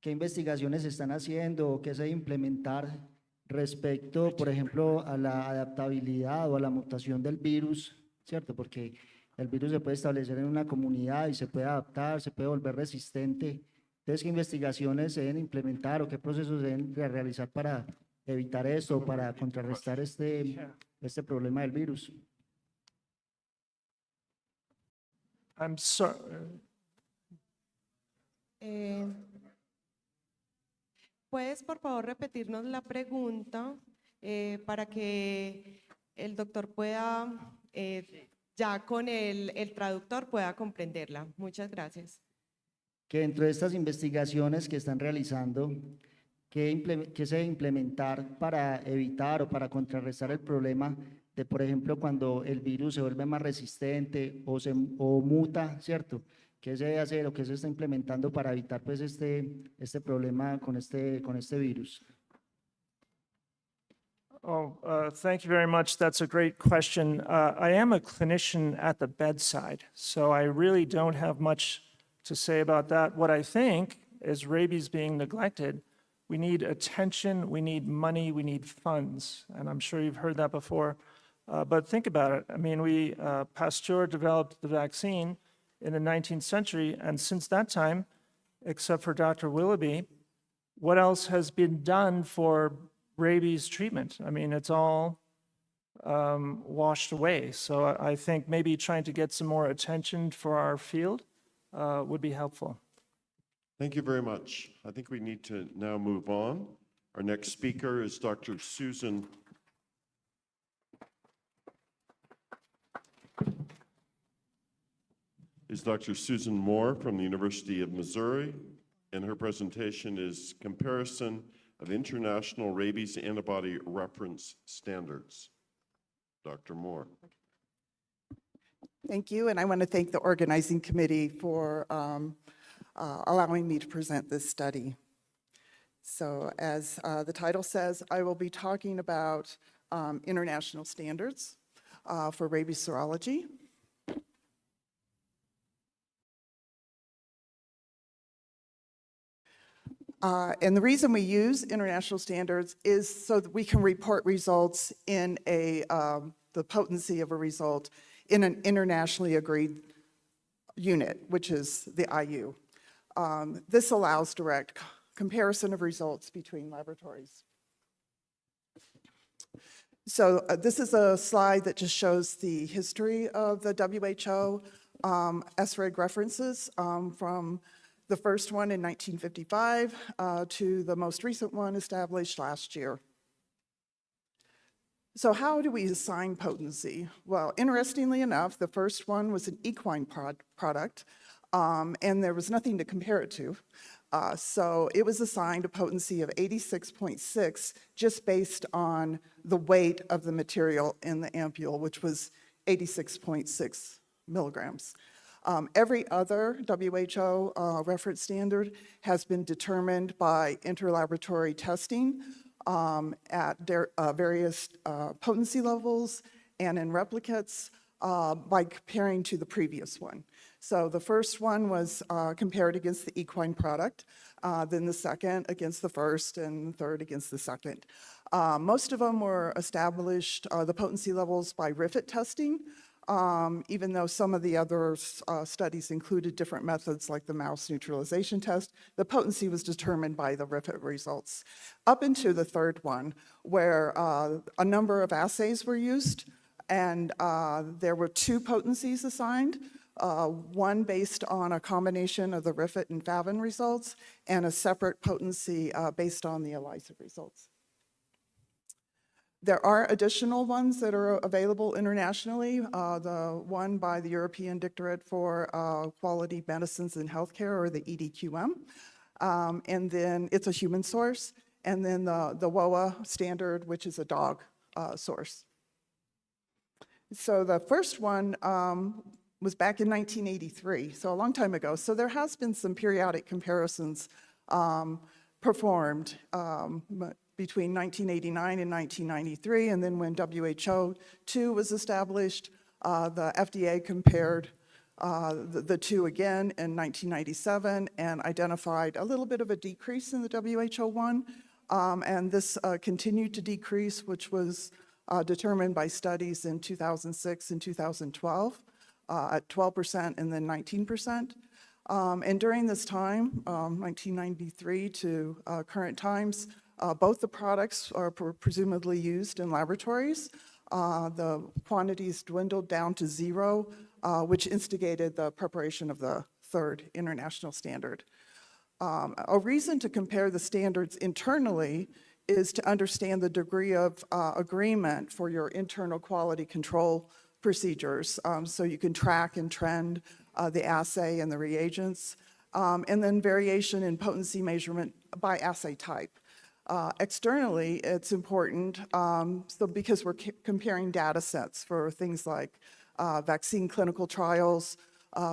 ¿qué investigaciones están haciendo o qué se debe implementar respecto, por ejemplo, a la adaptabilidad o a la mutación del virus, ¿cierto? Porque el virus se puede establecer en una comunidad y se puede adaptar, se puede volver resistente. Entonces, ¿qué investigaciones se deben implementar o qué procesos se deben de realizar para evitar esto, o para contrarrestar este problema del virus? I'm sorry. ¿Puedes, por favor, repetirnos la pregunta para que el doctor pueda, ya con el traductor, pueda comprenderla? Muchas gracias. Que dentro de estas investigaciones que están realizando, ¿qué se debe implementar para evitar o para contrarrestar el problema de, por ejemplo, cuando el virus se vuelve más resistente o muta, ¿cierto? ¿Qué se debe hacer o qué se está implementando para evitar pues este problema con este virus? Thank you very much. That's a great question. I am a clinician at the bedside, so I really don't have much to say about that. What I think is rabies being neglected. We need attention, we need money, we need funds, and I'm sure you've heard that before. But think about it. I mean, Pasteur developed the vaccine in the 19th century, and since that time, except for Dr. Willoughby, what else has been done for rabies treatment? I mean, it's all washed away. So I think maybe trying to get some more attention for our field would be helpful. Thank you very much. I think we need to now move on. Our next speaker is Dr. Susan. Dr. Susan Moore from the University of Missouri, and her presentation is Comparison of International Rabies Antibody Reference Standards. Dr. Moore. Thank you, and I want to thank the organizing committee for allowing me to present this study. So as the title says, I will be talking about international standards for rabies serology. And the reason we use international standards is so that we can report results in the potency of a result in an internationally agreed unit, which is the IU. This allows direct comparison of results between laboratories. So this is a slide that just shows the history of the WHO SREG references from the first one in 1955 to the most recent one established last year. So how do we assign potency? Well, interestingly enough, the first one was an equine product, and there was nothing to compare it to. So it was assigned a potency of 86.6 just based on the weight of the material in the ampule, which was 86.6 milligrams. Every other WHO reference standard has been determined by interlaboratory testing at various potency levels and in replicates by comparing to the previous one. So the first one was compared against the equine product, then the second against the first, and the third against the second. Most of them were established, the potency levels by RIFIT testing, even though some of the other studies included different methods like the mouse neutralization test, the potency was determined by the RIFIT results. Up into the third one, where a number of assays were used, and there were two potencies assigned, one based on a combination of the RIFIT and FAVN results, and a separate potency based on the ELISA results. There are additional ones that are available internationally. The one by the European Directorate for Quality Medicines in Healthcare, or the EDQM, and then it's a human source, and then the WOA standard, which is a dog source. So the first one was back in 1983, so a long time ago. So there has been some periodic comparisons performed between 1989 and 1993, and then when WHO 2 was established, the FDA compared the two again in 1997 and identified a little bit of a decrease in the WHO 1, and this continued to decrease, which was determined by studies in 2006 and 2012. at 12% and then 19%. And during this time, 1993 to current times, both the products are presumably used in laboratories. The quantities dwindled down to 0, which instigated the preparation of the third international standard. A reason to compare the standards internally is to understand the degree of agreement for your internal quality control procedures, so you can track and trend the assay and the reagents, and then variation in potency measurement by assay type. Externally, it's important because we're comparing data sets for things like vaccine clinical trials,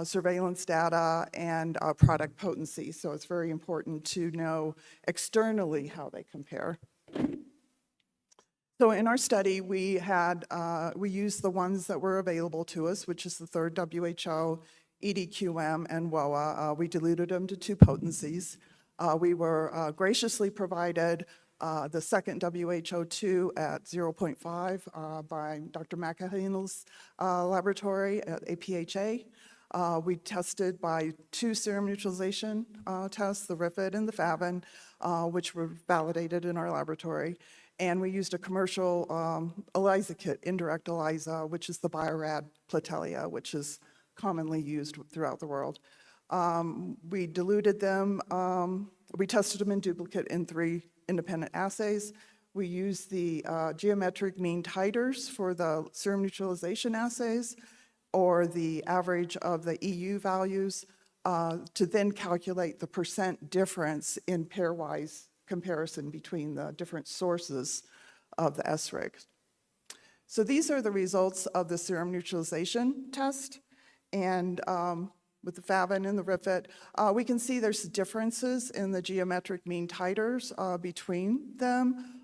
surveillance data, and product potency. So it's very important to know externally how they compare. So in our study, we used the ones that were available to us, which is the third WHO, EDQM, and WOA. We diluted them to 2 potencies. We were graciously provided the second WHO2 at 0.5 by Dr. McAhin's laboratory at APHA. We tested by 2 serum neutralization tests, the RIFID and the FAVN, which were validated in our laboratory. And we used a commercial ELISA kit, indirect ELISA, which is the Bio-Rad Platelia, which is commonly used throughout the world. We diluted them. We tested them in duplicate in 3 independent assays. We used the geometric mean titers for the serum neutralization assays, or the average of the EU values, to then calculate the % difference in pairwise comparison between the different sources of the SRIG. So these are the results of the serum neutralization test. And with the FAVN and the RIFID, we can see there's differences in the geometric mean titers between them,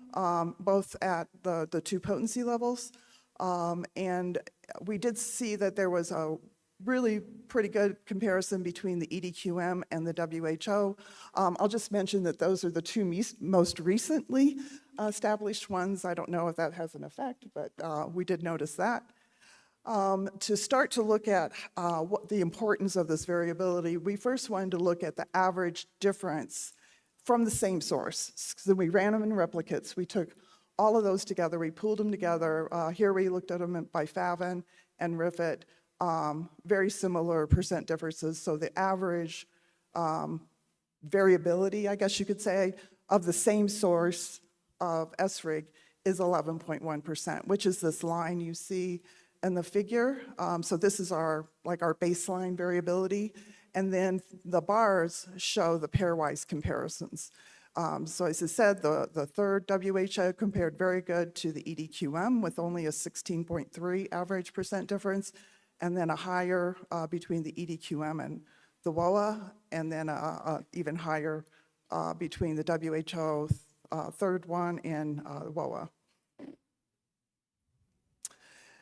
both at the 2 potency levels. And we did see that there was a really pretty good comparison between the EDQM and the WHO. I'll just mention that those are the 2 most recently established ones. I don't know if that has an effect, but we did notice that. To start to look at what the importance of this variability, we first wanted to look at the average difference from the same source. So we ran them in replicates. We took all of those together, we pooled them together. Here we looked at them by FAVN and RIFID, very similar % differences. So the average variability, I guess you could say, of the same source of SRIG is 11.1%, which is this line you see in the figure. So this is our baseline variability. And then the bars show the pairwise comparisons. So as I said, the third WHO compared very good to the EDQM with only a 16.3 average % difference, and then a higher between the EDQM and the WOA, and then even higher between the WHO third one and WOA.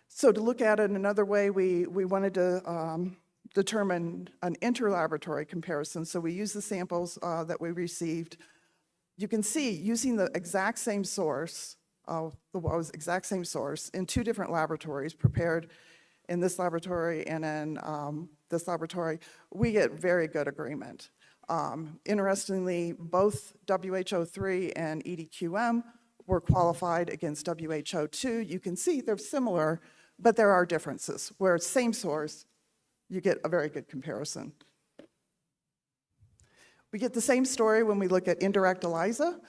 So to look at it another way, we wanted to determine an interlaboratory comparison. So we used the samples that we received. You can see, using the exact same source, the WOA's exact same source, in 2 different laboratories, prepared in this laboratory and in this laboratory, we get very good agreement. Interestingly, both WHO3 and EDQM were qualified against WHO2. You can see they're similar, but there are differences. Where it's same source, you get a very good comparison. We get the same story when we look at indirect ELISA.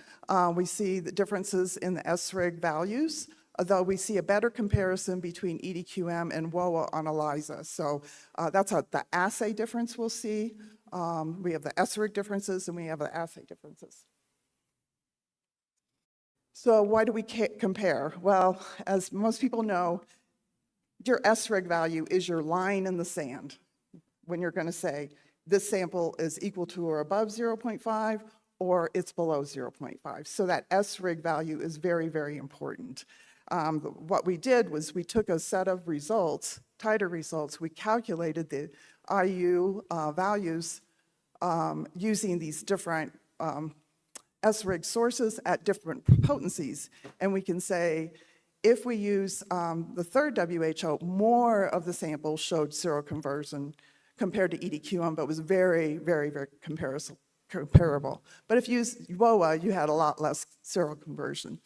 We see the differences in the SRIG values, although we see a better comparison between EDQM and WOA on ELISA. So that's the assay difference we'll see. We have the SRIG differences and we have the assay differences. So why do we compare? Well, as most people know, your SRIG value is your line in the sand when you're going to say this sample is equal to or above 0.5 or it's below 0.5. So that SRIG value is very, very important. What we did was we took a set of results, titer results, we calculated the IU values using these different SRIG sources at different potencies. And we can say, If we use the third WHO, more of the samples showed seroconversion compared to EDQM, but was very, very, very comparable. But if you use WOA, you had a lot less seroconversion.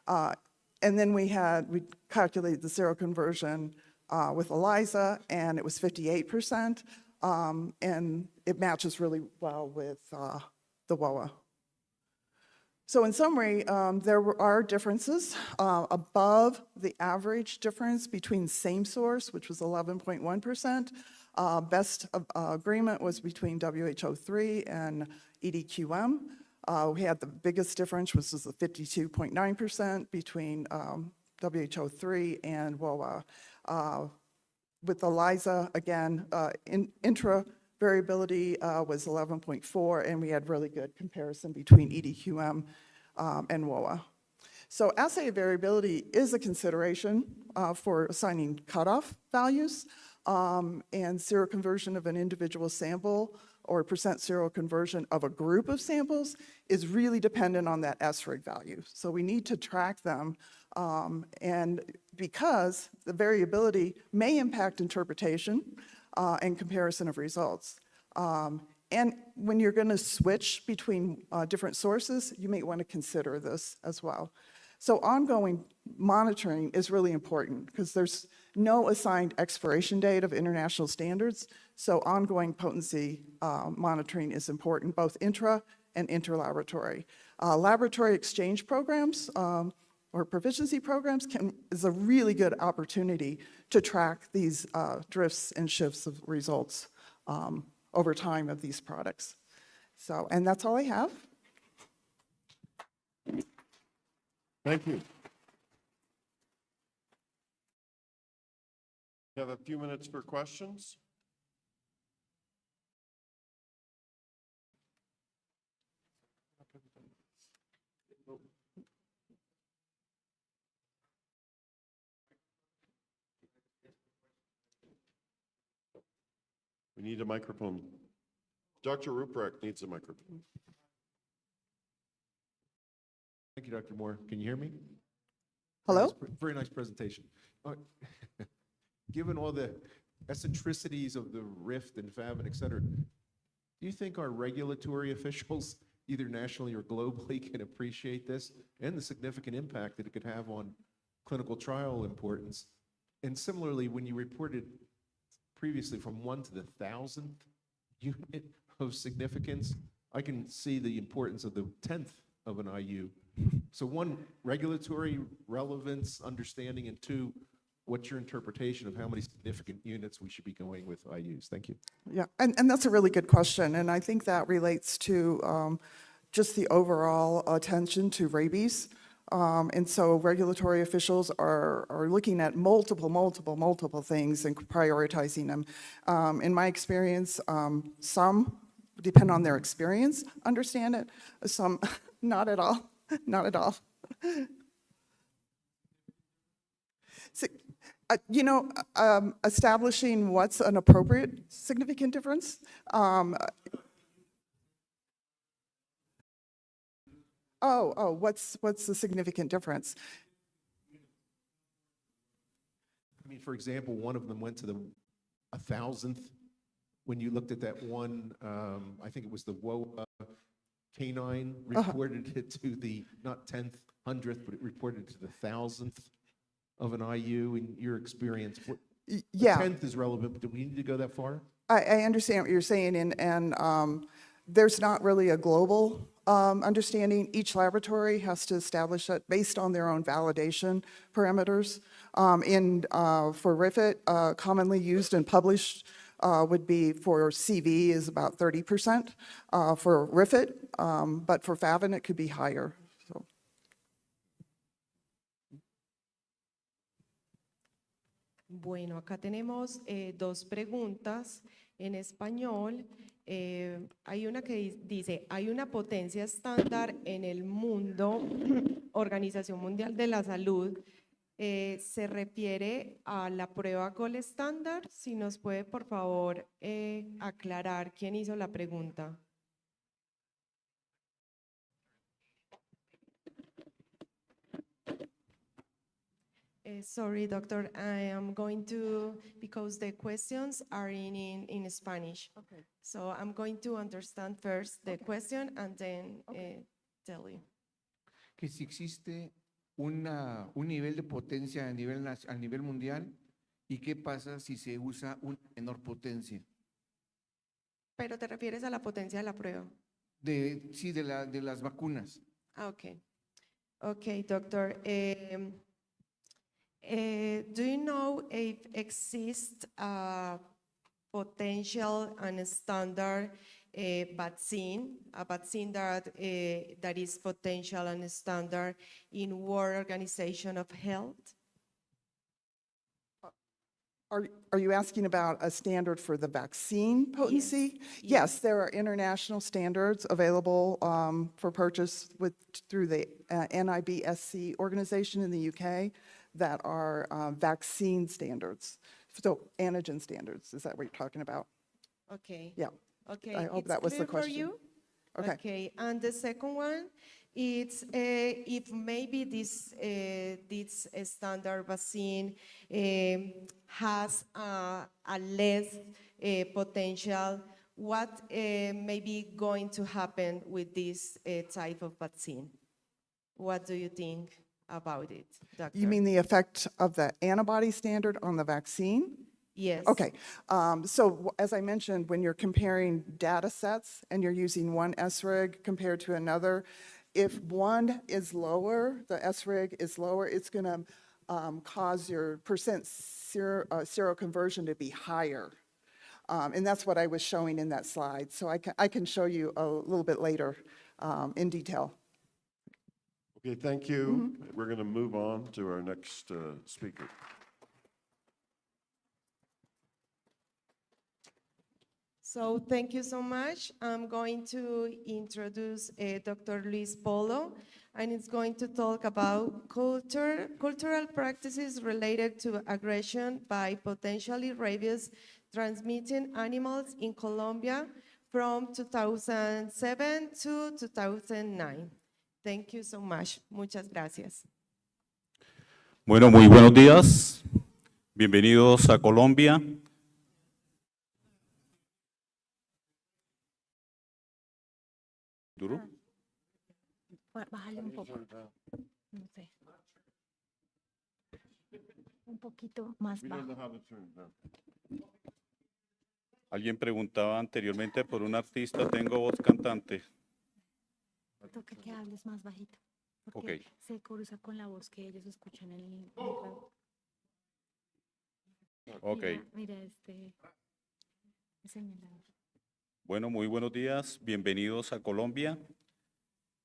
And then we calculated the seroconversion with ELISA, and it was 58%, and it matches really well with the WOA. So in summary, there are differences above the average difference between same source, which was 11.1%. Best agreement was between WHO3 and EDQM. We had the biggest difference, which was the 52.9% between WHO3 and WOA. With ELISA, again, intra-variability was 11.4, and we had really good comparison between EDQM and WOA. So assay variability is a consideration for assigning cutoff values, and seroconversion of an individual sample or percent seroconversion of a group of samples is really dependent on that SRIG value. So we need to track them, and because the variability may impact interpretation and comparison of results. And when you're going to switch between different sources, you may want to consider this as well. So ongoing monitoring is really important because there's no assigned expiration date of international standards. So ongoing potency monitoring is important, both intra and interlaboratory. Laboratory exchange programs or proficiency programs is a really good opportunity to track these drifts and shifts of results over time of these products. So, and that's all I have. Thank you. We have a few minutes for questions. We need a microphone. Dr. Ruprecht needs a microphone. Thank you, Dr. Moore. Can you hear me? Hello? Very nice presentation. Given all the eccentricities of the RIFT and FAB, et cetera, do you think our regulatory officials, either nationally or globally, can appreciate this and the significant impact that it could have on clinical trial importance? And similarly, when you reported previously from 1 to the 1,000th unit of significance, I can see the importance of the 10th of an IU. So one, regulatory relevance, understanding, and two, what's your interpretation of how many significant units we should be going with IUs? Thank you. Yeah, and that's a really good question. And I think that relates to just the overall attention to rabies. And so regulatory officials are looking at multiple things and prioritizing them. In my experience, some depend on their experience, understand it, some not at all. Not at all. So, establishing what's an appropriate significant difference. What's the significant difference? I mean, for example, one of them went to the 1,000th. When you looked at that one, I think it was the WOA canine reported it to the, not 10th, 100th, but it reported to the 1,000th of an IU. In your experience, what, yeah, 10th is relevant, but do we need to go that far? I understand what you're saying, and there's not really a global understanding. Each laboratory has to establish it based on their own validation parameters. For RIFIT, commonly used and published would be for CV is about 30% for RIFIT, but for FAVN it could be higher. So. Bueno, acá tenemos dos preguntas en español. Hay una que dice, ¿hay una potencia estándar en el mundo? Organización Mundial de la Salud. Se refiere a la prueba Gold Standard. Si nos puede, por favor, aclarar quién hizo la pregunta. Sorry, doctor, I am going to, because the questions are in Spanish. Okay. So I'm going to understand first the question and then tell you. Que si existe un nivel de potencia a nivel mundial y qué pasa si se usa una menor potencia. Pero te refieres a la potencia de la prueba. Sí, de las vacunas. Ah, okay. Okay, doctor. Do you know if exists a potential and a standard vaccine, a vaccine that is potential and standard in World Organization of Health? Are you asking about a standard for the vaccine potency? Yes, there are international standards available for purchase through the NIBSC organization in the UK that are vaccine standards. So antigen standards, is that what you're talking about? Okay. Yeah. Okay. I hope it's that was the clear for question. you? Okay. Okay, and the second one, it's if maybe this standard vaccine has a less potential, what may be going to happen with this type of vaccine? What do you think about it, doctor? You mean the effect of the antibody standard on the vaccine? Yes. Okay, as I mentioned, when you're comparing data sets and you're using one SRIG compared to another, if one is lower, the SRIG is lower, it's going to cause your percent seroconversion to be higher. And that's what I was showing in that slide. So I can show you a little bit later in detail. Okay, thank you. We're going to move on to our next speaker. So thank you so much. I'm going to introduce Dr. Luis Polo, and it's going to talk about cultural practices related to aggression by potentially rabies transmitting animals in Colombia from 2007 to 2009. Thank you so much. Muchas gracias. Bueno, muy buenos días. Bienvenidos a Colombia. ¿Duro? Bájale un poco. No sé. Un poquito más bajo. Alguien preguntaba anteriormente por un artista, tengo voz cantante. Toca que hables más bajito. Porque Ok. se cruza con la voz que ellos escuchan en el radio. Ok. Mira señalador. Bueno, muy buenos días. Bienvenidos a Colombia.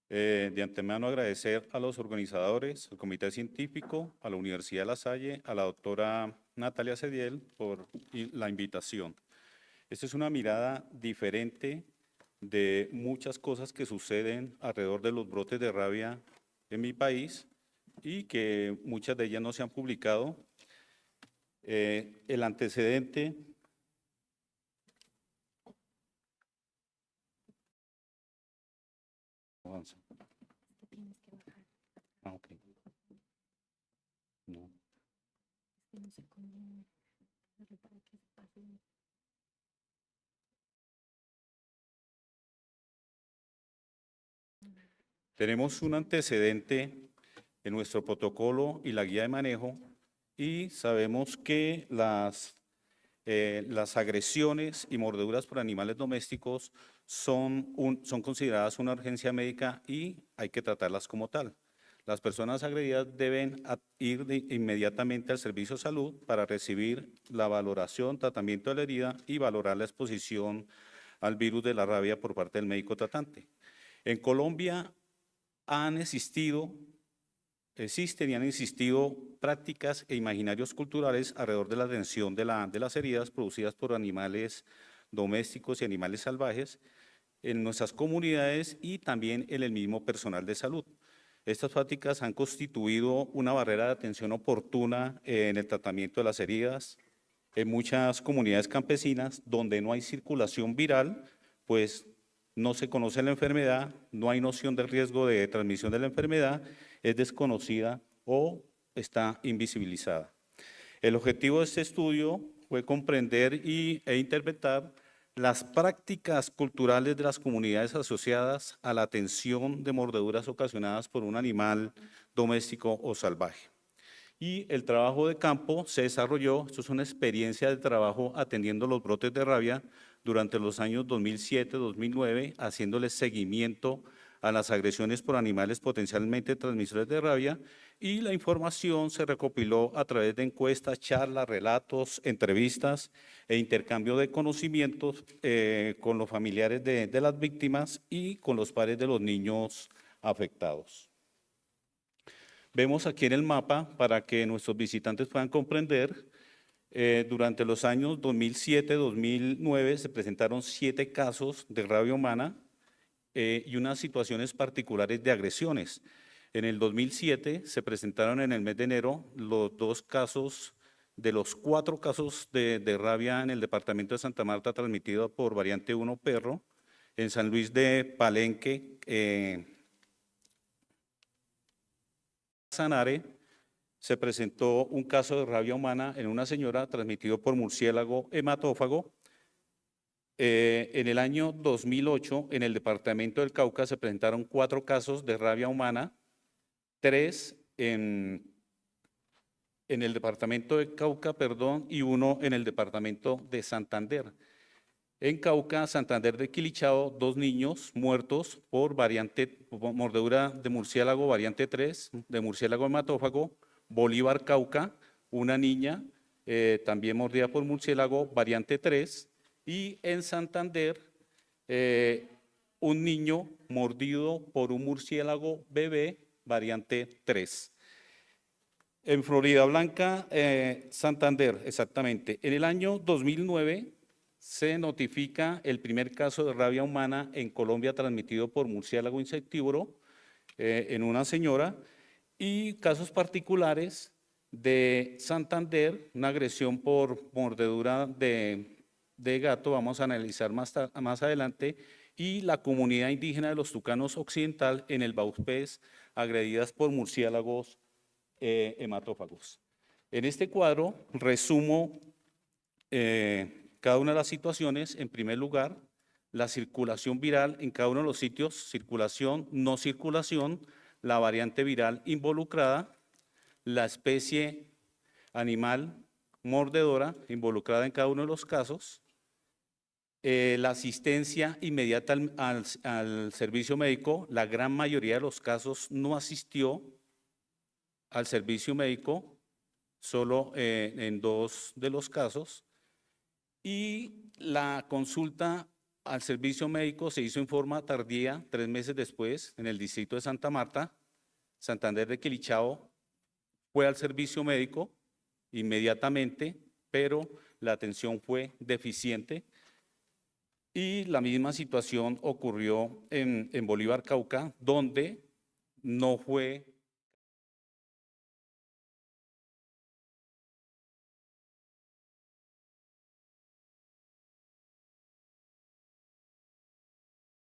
De antemano agradecer a los organizadores, al comité científico, a la Universidad de La Salle, a la doctora Natalia Cediel por la invitación. Esta es una mirada diferente de muchas cosas que suceden alrededor de los brotes de rabia en mi país y que muchas de ellas no se han publicado. El antecedente avanza. Tienes que bajar. Ah, ok. No. No sé cómo hacerlo para que se pase. Tenemos un antecedente en nuestro protocolo y la guía de manejo y sabemos que las agresiones y mordeduras por animales domésticos son consideradas una urgencia médica y hay que tratarlas como tal. Las personas agredidas deben ir inmediatamente al servicio de salud para recibir la valoración, tratamiento de la herida y valorar la exposición al virus de la rabia por parte del médico tratante. En Colombia existen y han existido prácticas e imaginarios culturales alrededor de la atención de las heridas producidas por animales domésticos y animales salvajes en nuestras comunidades y también en el mismo personal de salud. Estas prácticas han constituido una barrera de atención oportuna en el tratamiento de las heridas. En muchas comunidades campesinas donde no hay circulación viral, pues no se conoce la enfermedad, no hay noción del riesgo de transmisión de la enfermedad, es desconocida o está invisibilizada. El objetivo de este estudio fue comprender e interpretar las prácticas culturales de las comunidades asociadas a la atención de mordeduras ocasionadas por un animal doméstico o salvaje. Y el trabajo de campo se desarrolló, esto es una experiencia de trabajo atendiendo los brotes de rabia durante los años 2007-2009, haciéndole seguimiento a las agresiones por animales potencialmente transmisores de rabia, y la información se recopiló a través de encuestas, charlas, relatos, entrevistas e intercambio de conocimientos con los familiares de las víctimas y con los padres de los niños afectados. Vemos aquí en el mapa, para que nuestros visitantes puedan comprender, durante los años 2007-2009 se presentaron 7 casos de rabia humana y unas situaciones particulares de agresiones. En el 2007 se presentaron en el mes de enero los 2 casos de los 4 casos de rabia en el departamento de Santa Marta transmitido por variante 1 perro. En San Luis de Palenque, Sanare, se presentó un caso de rabia humana en una señora transmitido por murciélago hematófago. En el año 2008, en el departamento del Cauca, se presentaron 4 casos de rabia humana, 3 en el departamento de Cauca, y 1 en el departamento de Santander. En Cauca, Santander de Quilichao, 2 niños muertos por mordedura de murciélago variante 3, de murciélago hematófago. Bolívar, Cauca, una niña también mordida por murciélago variante 3. Y en Santander, un niño mordido por un murciélago bebé variante 3. En Florida Blanca, Santander, exactamente. En el año 2009 se notifica el primer caso de rabia humana en Colombia transmitido por murciélago insectívoro en una señora, y casos particulares de Santander, una agresión por mordedura de gato, vamos a analizar más adelante, y la comunidad indígena de los Tucanos Occidental en el Bauspés, agredidas por murciélagos hematófagos. En este cuadro resumo cada una de las situaciones. En primer lugar, la circulación viral en cada uno de los sitios, circulación, no circulación, la variante viral involucrada, la especie animal mordedora involucrada en cada uno de los casos, la asistencia inmediata al servicio médico. La gran mayoría de los casos no asistió al servicio médico, solo en 2 de los casos, y la consulta al servicio médico se hizo en forma tardía, 3 meses después, en el distrito de Santa Marta. Santander de Quilichao fue al servicio médico inmediatamente, pero la atención fue deficiente. Y la misma situación ocurrió en Bolívar, Cauca, donde no fue